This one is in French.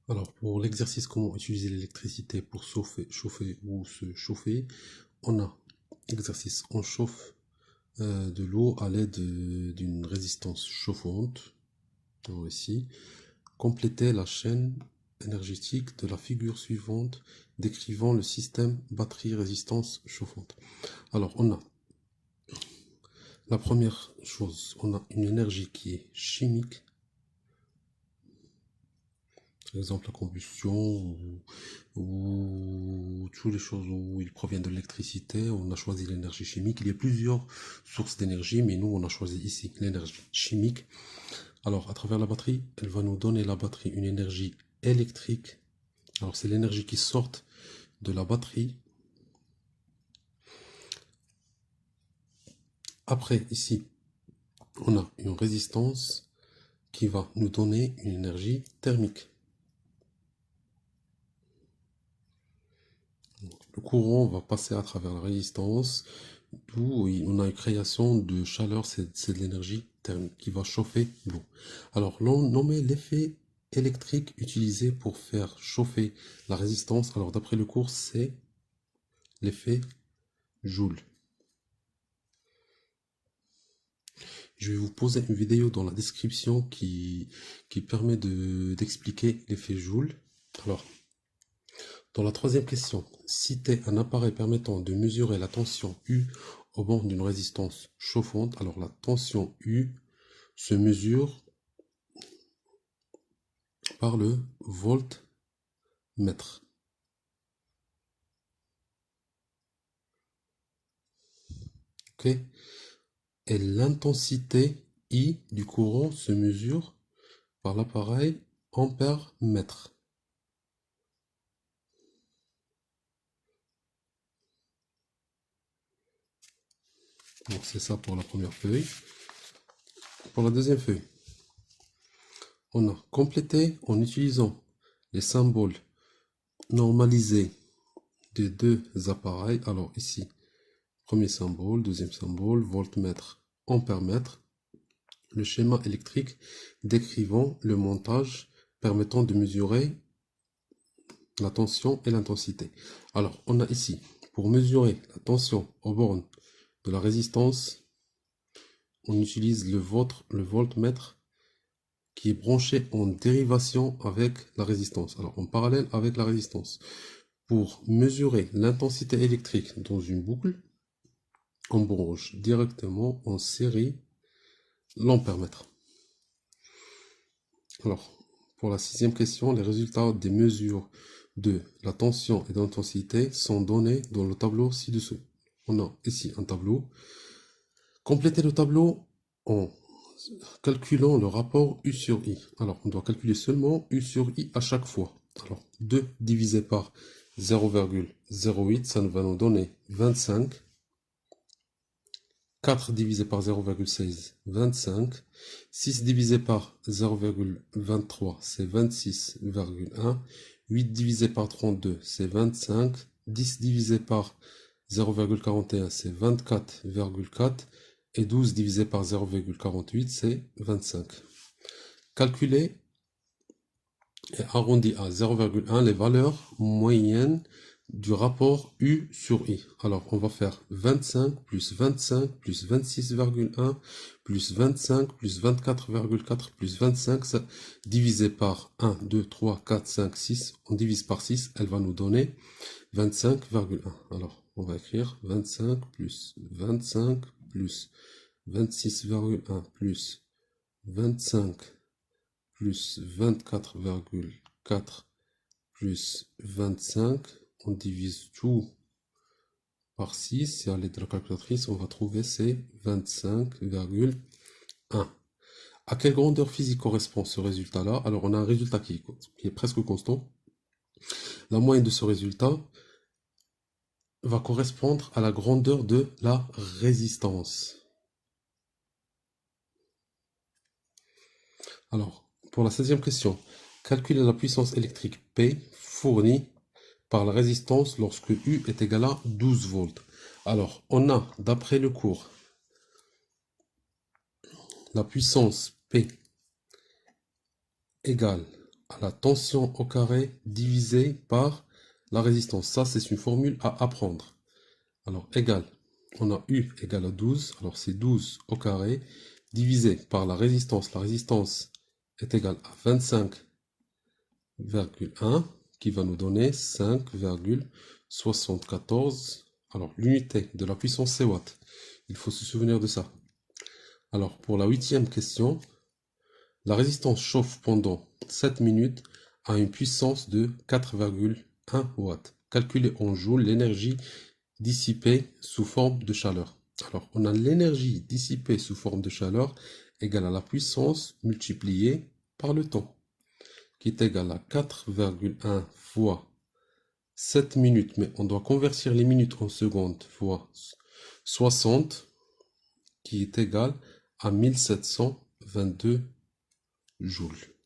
Alors, pour l'exercice comment utiliser l'électricité pour chauffer ou se chauffer, on a exercice, on chauffe de l'eau à l'aide d'une résistance chauffante, donc ici. Complétez la chaîne énergétique de la figure suivante décrivant le système batterie-résistance chauffante. Alors, on a la première chose, on a une énergie qui est chimique, par exemple la combustion ou toutes les choses où il provient de l'électricité. On a choisi l'énergie chimique. Il y a plusieurs sources d'énergie, mais nous on a choisi ici l'énergie chimique. Alors à travers la batterie, elle va nous donner la batterie une énergie électrique. Alors c'est l'énergie qui sort de la batterie. Après ici, on a une résistance qui va nous donner une énergie thermique. Le courant va passer à travers la résistance, d'où on a une création de chaleur, c'est de l'énergie thermique qui va chauffer l'eau. Alors, l'on nomme l'effet électrique utilisé pour faire chauffer la résistance. Alors, d'après le cours, c'est l'effet Joule. Je vais vous poser une vidéo dans la description qui permet d'expliquer l'effet Joule. Alors, dans la troisième question, citez un appareil permettant de mesurer la tension U au bord d'une résistance chauffante. Alors la tension U se mesure par le voltmètre. Ok. Et l'intensité I du courant se mesure par l'appareil ampère-mètre. Donc c'est ça pour la première feuille. Pour la deuxième feuille, on a complété en utilisant les symboles normalisés des deux appareils. Alors ici, premier symbole, deuxième symbole, voltmètre, ampère-mètre. Le schéma électrique décrivant le montage permettant de mesurer la tension et l'intensité. Alors, on a ici, pour mesurer la tension aux bornes de la résistance, on utilise le voltmètre qui est branché en dérivation avec la résistance. Alors, en parallèle avec la résistance. Pour mesurer l'intensité électrique dans une boucle, on branche directement en série l'ampère-mètre. Alors, pour la sixième question, les résultats des mesures de la tension et de l'intensité sont donnés dans le tableau ci-dessous. On a ici un tableau. Complétez le tableau en calculant le rapport U sur I. Alors, on doit calculer seulement U sur I à chaque fois. Alors, 2 divisé par 0,08, ça va nous donner 25. 4 divisé par 0,16, 25. 6 divisé par 0,23, c'est 26,1. 8 divisé par 32, c'est 25. 10 divisé par 0,41, c'est 24,4. Et 12 divisé par 0,48, c'est 25. Calculez et arrondi à 0,1 les valeurs moyennes du rapport U sur I. Alors, on va faire 25 plus 25 plus 26,1 plus 25 plus 24,4 plus 25 ça, divisé par 1, 2, 3, 4, 5, 6. On divise par 6, elle va nous donner 25,1. Alors, on va écrire 25 plus 25 plus 26,1 plus 25 plus 24,4 plus 25, on divise tout par 6, et à l'aide de la calculatrice, on va trouver c'est 25,1. À quelle grandeur physique correspond ce résultat-là? Alors on a un résultat qui est presque constant. La moyenne de ce résultat va correspondre à la grandeur de la résistance. Alors, pour la 16e question, calculez la puissance électrique P fournie par la résistance lorsque U est égal à 12 volts. Alors, on a, d'après le cours, la puissance P égale à la tension au carré divisé par la résistance. Ça, c'est une formule à apprendre. Alors, égal, on a U égale à 12. Alors, c'est 12 au carré divisé par la résistance. La résistance est égale à 25,1 qui va nous donner 5,74. Alors, l'unité de la puissance, c'est watts. Il faut se souvenir de ça. Alors, pour la 8e question, la résistance chauffe pendant 7 minutes à une puissance de 4,1 watts. Calculez en joules l'énergie dissipée sous forme de chaleur. Alors, on a l'énergie dissipée sous forme de chaleur égale à la puissance multipliée par le temps, qui est égal à 4,1 fois 7 minutes, mais on doit convertir les minutes en secondes, fois 60, qui est égal à 1722 joules.